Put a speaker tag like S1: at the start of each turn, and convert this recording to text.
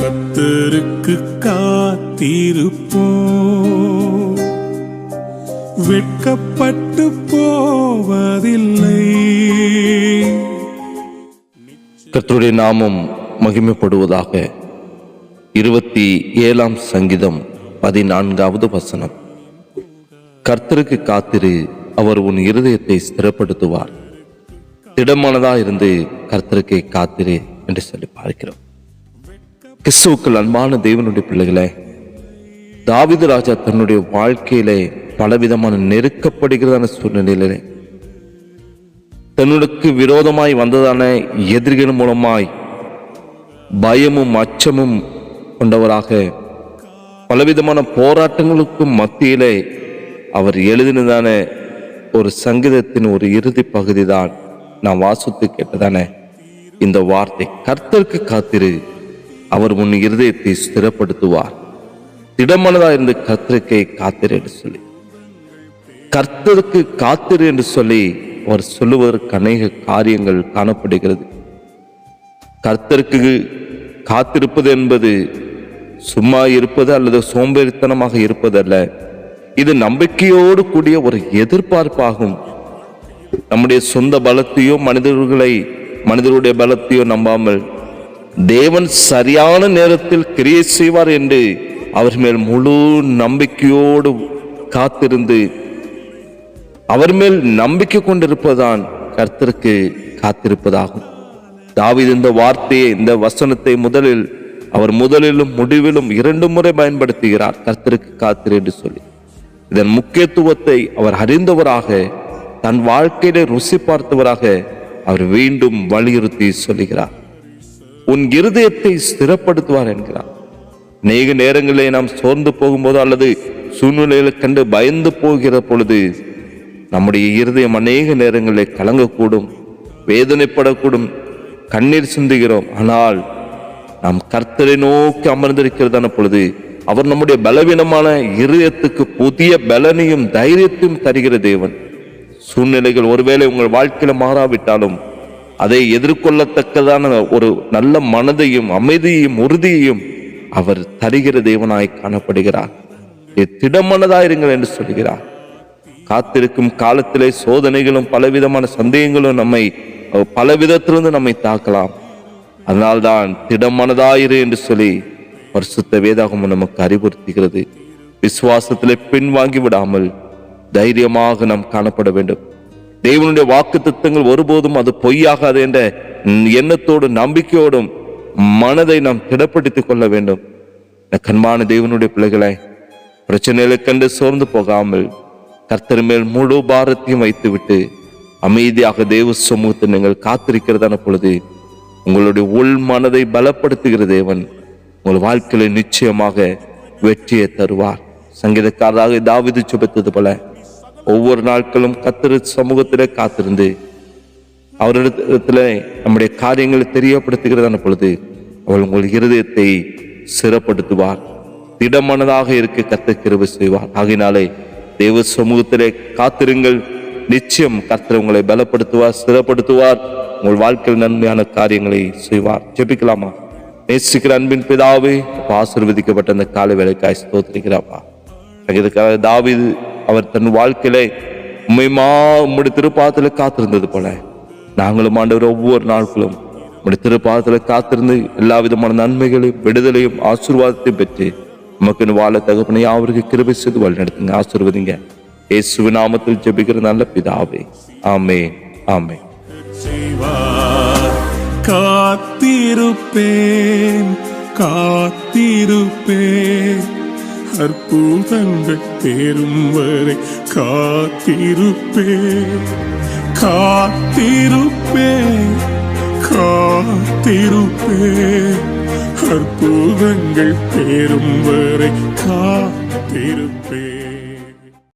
S1: கர்த்தருக்கு காத்திருப்போம், வெட்கப்பட்டு போவதில்லை.
S2: கர்த்தருடைய நாமம் மகிமைப்படுவதாக. 27ஆம் சங்கீதம் 14வது வசனம். கர்த்தருக்கு காத்திரு, அவர் உன் இருதயத்தை ஸ்திரப்படுத்துவார். திடமானதாயிருந்து கர்த்தருக்கு காத்திரு என்று சொல்லி பார்க்கிறோம். கிறிஸ்துவுக்குள் அன்பான தேவனுடைய பிள்ளைகளே, தாவீது ராஜா தன்னுடைய வாழ்க்கையிலே பலவிதமான நெருக்கப்படுகிறதான சூழ்நிலையிலே தன்னுக்கு விரோதமாய் வந்ததான எதிரிகள் மூலமாய் பயமும் அச்சமும் கொண்டவராக பலவிதமான போராட்டங்களுக்கும் மத்தியிலே அவர் எழுதினதான ஒரு சங்கீதத்தின் ஒரு இறுதி பகுதி தான் நான் வாசித்து கேட்டதான இந்த வார்த்தை, கர்த்தருக்கு காத்திரு, அவர் உன் இருதயத்தை ஸ்திரப்படுத்துவார். திடமானதா இருந்து கர்த்தருக்கு காத்திரு என்று சொல்லி, கர்த்தருக்கு காத்திரு என்று சொல்லி அவர் சொல்லுவதற்கு அநேக காரியங்கள் காணப்படுகிறது. கர்த்தருக்கு காத்திருப்பது என்பது சும்மா இருப்பது அல்லது சோம்பேறித்தனமாக இருப்பதல்ல. இது நம்பிக்கையோடு கூடிய ஒரு எதிர்பார்ப்பாகும். நம்முடைய சொந்த பலத்தையோ மனிதருடைய பலத்தையோ நம்பாமல் தேவன் சரியான நேரத்தில் கிரியை செய்வார் என்று அவர் மேல் முழு நம்பிக்கையோடு காத்திருந்து அவர் மேல் நம்பிக்கை கொண்டிருப்பதுதான் கர்த்தருக்கு காத்திருப்பதாகும். தாவீது இந்த வார்த்தையை, இந்த வசனத்தை முதலிலும் முடிவிலும் 2 முறை பயன்படுத்துகிறார், கர்த்தருக்கு காத்திரு என்று சொல்லி. இதன் முக்கியத்துவத்தை அவர் அறிந்தவராக, தன் வாழ்க்கையிலே ருசி பார்த்தவராக அவர் மீண்டும் வலியுறுத்தி சொல்லுகிறார். உன் இருதயத்தை ஸ்திரப்படுத்துவார் என்கிறார். அநேக நேரங்களிலே நாம் சோர்ந்து போகும்போது அல்லது சூழ்நிலைகளை கண்டு பயந்து போகிற பொழுது நம்முடைய இருதயம் அநேக நேரங்களில் கலங்கக்கூடும், வேதனைப்படக்கூடும், கண்ணீர் சிந்துகிறோம். ஆனால் நாம் கர்த்தரை நோக்கி அமர்ந்திருக்கிறதான பொழுது அவர் நம்முடைய பலவீனமான இருதயத்துக்கு புதிய பலனையும் தைரியத்தையும் தருகிற தேவன். சூழ்நிலைகள் ஒருவேளை உங்கள் வாழ்க்கையில மாறாவிட்டாலும் அதை எதிர்கொள்ளத்தக்கதான ஒரு நல்ல மனதையும் அமைதியையும் உறுதியையும் அவர் தருகிற தேவனாய் காணப்படுகிறார். திடமனதாயிருங்கள் என்று சொல்கிறார். காத்திருக்கும் காலத்திலே சோதனைகளும் பலவிதமான சந்தேகங்களும் நம்மை பலவிதத்திலிருந்து நம்மை தாக்கலாம். அதனால்தான் திடமனதாயிரு என்று சொல்லி பரிசுத்த வேதாகமம் நமக்கு அறிவுறுத்துகிறது. விசுவாசத்திலே பின்வாங்கி விடாமல் தைரியமாக நாம் காணப்பட வேண்டும். தேவனுடைய வாக்குத்தத்தங்கள் ஒருபோதும் அது பொய்யாகாது என்ற எண்ணத்தோடு நம்பிக்கையோடும் மனதை நாம் திடப்படுத்திக் கொள்ள வேண்டும். கண்பான தேவனுடைய பிள்ளைகளை, பிரச்சனைகளை கண்டு சோர்ந்து போகாமல் கர்த்தர் மேல் முழு பாரத்தையும் வைத்துவிட்டு அமைதியாக தேவ சமூகத்தை நீங்கள் காத்திருக்கிறதான பொழுது உங்களுடைய உள் மனதை பலப்படுத்துகிற தேவன் உங்கள் வாழ்க்கையில நிச்சயமாக வெற்றியை தருவார். சங்கீதக்காரராக தாவீது ஜெபித்தது போல ஒவ்வொரு நாட்களும் கர்த்தர் சமூகத்திலே காத்திருந்து அவரிடத்துல நம்முடைய காரியங்களை தெரியப்படுத்துகிறதான பொழுது அவள் உங்கள் இருதயத்தை சிறப்படுத்துவார். திடமனதாக இருக்க கர்த்தர் கிருபை செய்வார். ஆகினாலே தேவ சமூகத்திலே காத்திருங்கள். நிச்சயம் கர்த்தர் உங்களை பலப்படுத்துவார், ஸ்திரப்படுத்துவார், உங்கள் வாழ்க்கையில் நன்மையான காரியங்களை செய்வார். ஜெபிக்கலாமா? நேசிக்கிற அன்பின் பிதாவே, ஆசீர்வதிக்கப்பட்ட அந்த காலை வேளைக்காய் ஸ்தோத்திரிக்கிறாப்பா. இதுக்காக தாவீது அவர் தன் வாழ்க்கையிலே உம்முடைய திருப்பாதத்துல காத்திருந்தது போல நாங்களும் ஆண்டவர் ஒவ்வொரு நாட்களும் உம்முடைய திருப்பாதத்துல காத்திருந்து எல்லா விதமான நன்மைகளையும் விடுதலையும் ஆசீர்வாதத்தையும் பெற்று உமக்கு வாழ தகப்பனை அவருக்கு கிருபை செய்து வழி நடத்துங்க, ஆசீர்வதிங்க. இயேசுவின் நாமத்தில் ஜெபிக்கிற நல்ல பிதாவே, ஆமென், ஆமென்.
S1: காத்திருப்பேன், காத்திருப்பேன், அற்புதங்கள் பெறும் வரை காத்திருப்பேன், காத்திருப்பேன், காத்திருப்பேன், அற்புதங்கள் பெறும் வரை காத்திருப்பேன்.